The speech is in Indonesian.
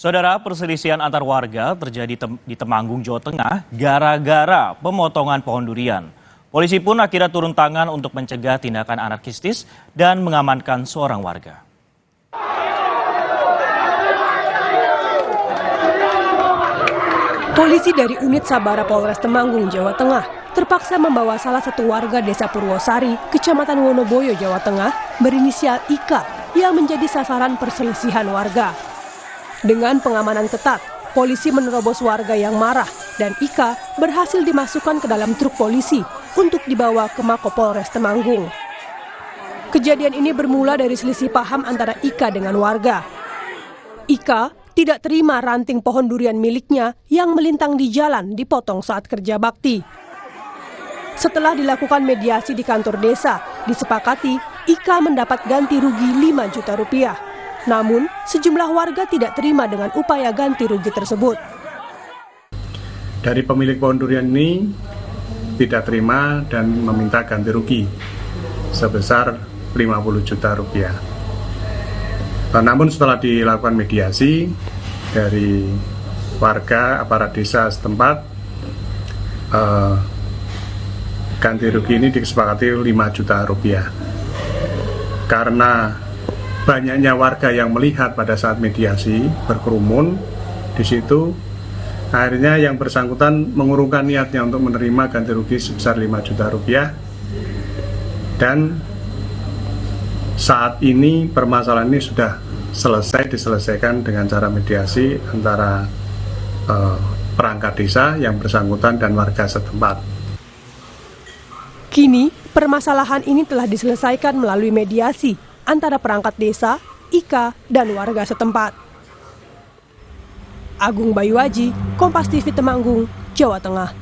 Saudara, perselisihan antar warga terjadi di Temanggung, Jawa Tengah gara-gara pemotongan pohon durian. Polisi pun akhirnya turun tangan untuk mencegah tindakan anarkistis dan mengamankan seorang warga. Polisi dari unit Sabara Polres Temanggung, Jawa Tengah terpaksa membawa salah satu warga desa Purwosari, Kecamatan Wonoboyo, Jawa Tengah, berinisial Ika yang menjadi sasaran perselisihan warga. Dengan pengamanan ketat, polisi menerobos warga yang marah dan Ika berhasil dimasukkan ke dalam truk polisi untuk dibawa ke Mako Polres Temanggung. Kejadian ini bermula dari selisih paham antara Ika dengan warga. Ika tidak terima ranting pohon durian miliknya yang melintang di jalan dipotong saat kerja bakti. Setelah dilakukan mediasi di kantor desa, disepakati Ika mendapat ganti rugi 5 juta rupiah. Namun, sejumlah warga tidak terima dengan upaya ganti rugi tersebut. Dari pemilik pohon durian ini tidak terima dan meminta ganti rugi sebesar 50 juta rupiah. Namun setelah dilakukan mediasi dari warga aparat desa setempat, ganti rugi ini disepakati 5 juta rupiah. Karena banyaknya warga yang melihat pada saat mediasi berkerumun di situ, akhirnya yang bersangkutan mengurungkan niatnya untuk menerima ganti rugi sebesar 5 juta rupiah. Dan saat ini permasalahan ini sudah diselesaikan dengan cara mediasi antara perangkat desa yang bersangkutan dan warga setempat. Kini, permasalahan ini telah diselesaikan melalui mediasi antara perangkat desa, Ika, dan warga setempat. Agung Bayuaji, Kompas TV Temanggung, Jawa Tengah.